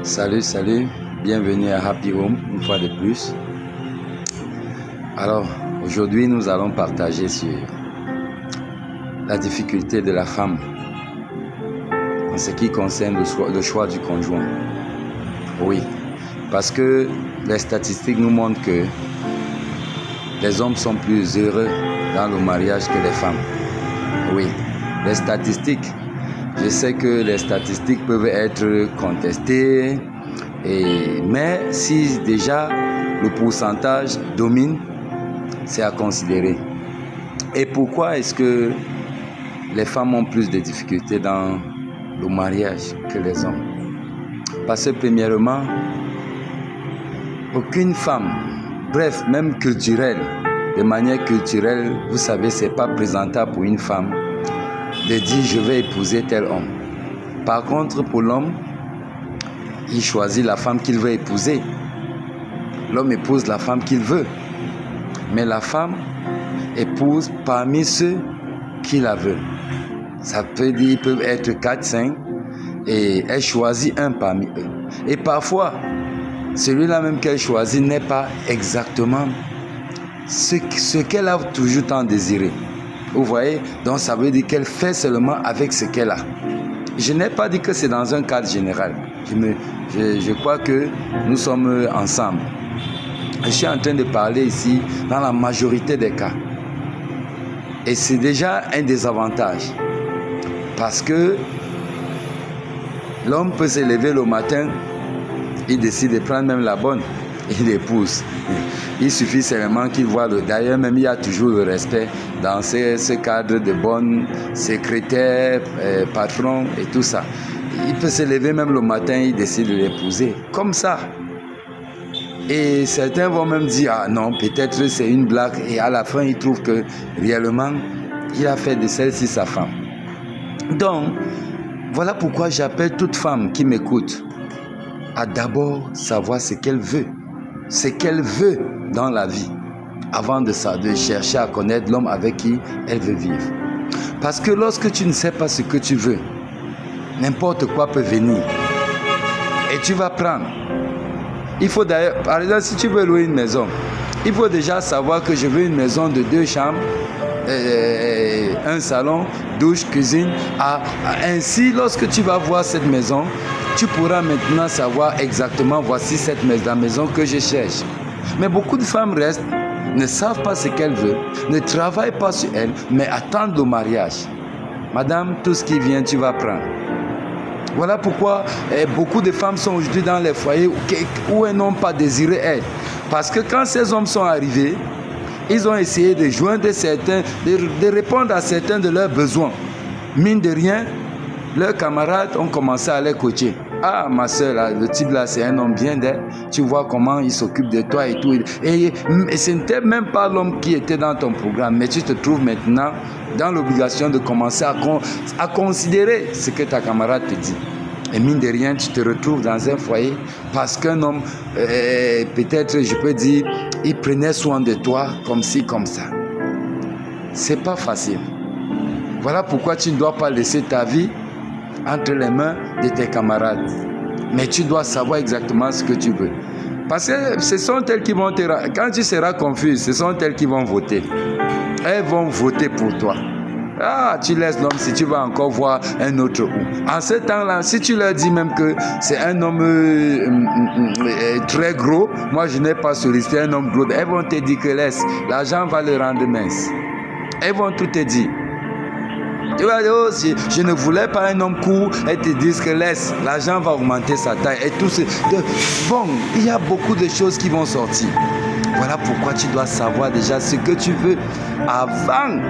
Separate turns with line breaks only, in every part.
Salut, bienvenue à Happy Home, une fois de plus. Alors, aujourd'hui, nous allons partager sur la difficulté de la femme en ce qui concerne le choix du conjoint. Oui, parce que les statistiques nous montrent que les hommes sont plus heureux dans le mariage que les femmes. Oui, les statistiques. Je sais que les statistiques peuvent être contestées, mais si déjà le pourcentage domine, c'est à considérer. Et pourquoi est-ce que les femmes ont plus de difficultés dans le mariage que les hommes? Parce que premièrement, aucune femme, bref, même culturelle, de manière culturelle, vous savez, c'est pas présentable pour une femme de dire je vais épouser tel homme. Par contre, pour l'homme, il choisit la femme qu'il veut épouser. L'homme épouse la femme qu'il veut. Mais la femme épouse parmi ceux qui la veulent. Ça peut dire, ils peuvent être 4, 5, et elle choisit un parmi eux. Et parfois, celui-là même qu'elle choisit n'est pas exactement ce qu'elle a toujours tant désiré. Vous voyez, donc ça veut dire qu'elle fait seulement avec ce qu'elle a. Je n'ai pas dit que c'est dans un cadre général. Je crois que nous sommes ensemble. Je suis en train de parler ici dans la majorité des cas. Et c'est déjà un désavantage. Parce que l'homme peut se lever le matin, il décide de prendre même la bonne, il l'épouse. Il suffit seulement qu'il voit le... D'ailleurs, même il y a toujours le respect dans ce cadre de bonne secrétaire, patron et tout ça. Il peut se lever même le matin, il décide de l'épouser. Comme ça. Et certains vont même dire, ah non, peut-être c'est une blague. Et à la fin, ils trouvent que réellement, il a fait de celle-ci sa femme. Donc, voilà pourquoi j'appelle toute femme qui m'écoute à d'abord savoir ce qu'elle veut. Ce qu'elle veut dans la vie, avant de chercher à connaître l'homme avec qui elle veut vivre. Parce que lorsque tu ne sais pas ce que tu veux, n'importe quoi peut venir. Et tu vas prendre. Il faut d'ailleurs, par exemple, si tu veux louer une maison, il faut déjà savoir que je veux une maison de 2 chambres, un salon, douche, cuisine. Ainsi, lorsque tu vas voir cette maison, tu pourras maintenant savoir exactement, voici la maison que je cherche. Mais beaucoup de femmes restent, ne savent pas ce qu'elles veulent, ne travaillent pas sur elles, mais attendent le mariage. Madame, tout ce qui vient, tu vas prendre. Voilà pourquoi beaucoup de femmes sont aujourd'hui dans les foyers où elles n'ont pas désiré être. Parce que quand ces hommes sont arrivés, ils ont essayé de joindre certains, de répondre à certains de leurs besoins. Mine de rien, leurs camarades ont commencé à les coacher. Ah, ma soeur, là, le type là, c'est un homme bien d'elle. Tu vois comment il s'occupe de toi et tout. Et ce n'était même pas l'homme qui était dans ton programme. Mais tu te trouves maintenant dans l'obligation de commencer à considérer ce que ta camarade te dit. Et mine de rien, tu te retrouves dans un foyer parce qu'un homme, peut-être, je peux dire, il prenait soin de toi comme ci, comme ça. C'est pas facile. Voilà pourquoi tu ne dois pas laisser ta vie entre les mains de tes camarades. Mais tu dois savoir exactement ce que tu veux. Parce que ce sont elles qui vont quand tu seras confus, ce sont elles qui vont voter. Elles vont voter pour toi. Ah, tu laisses l'homme si tu vas encore voir un autre homme. En ce temps-là, si tu leur dis même que c'est un homme très gros, moi je n'ai pas sollicité un homme gros, elles vont te dire que laisse, l'argent va le rendre mince. Elles vont tout te dire. Tu vas dire, oh, si je ne voulais pas un homme court, elles te disent que laisse, l'argent va augmenter sa taille. Et tout bon, il y a beaucoup de choses qui vont sortir. Voilà pourquoi tu dois savoir déjà ce que tu veux avant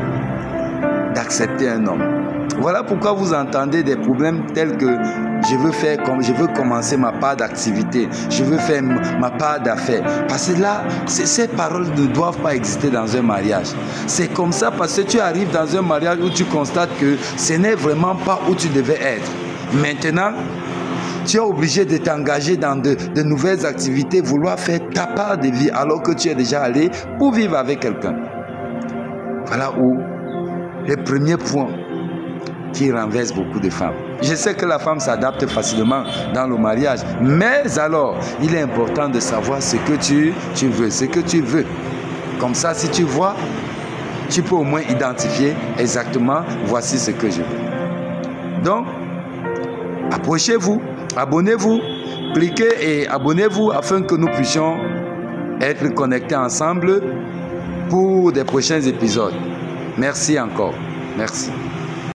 d'accepter un homme. Voilà pourquoi vous entendez des problèmes tels que je veux commencer ma part d'activité, je veux faire ma part d'affaires. Parce que là, ces paroles ne doivent pas exister dans un mariage. C'est comme ça parce que tu arrives dans un mariage où tu constates que ce n'est vraiment pas où tu devais être. Maintenant, tu es obligé de t'engager dans de nouvelles activités, vouloir faire ta part de vie alors que tu es déjà allé pour vivre avec quelqu'un. Voilà où le premier point qui renverse beaucoup de femmes. Je sais que la femme s'adapte facilement dans le mariage, mais alors, il est important de savoir ce que tu veux, ce que tu veux. Comme ça, si tu vois, tu peux au moins identifier exactement, voici ce que je veux. Donc, approchez-vous, abonnez-vous, cliquez et abonnez-vous afin que nous puissions être connectés ensemble pour des prochains épisodes. Merci encore. Merci.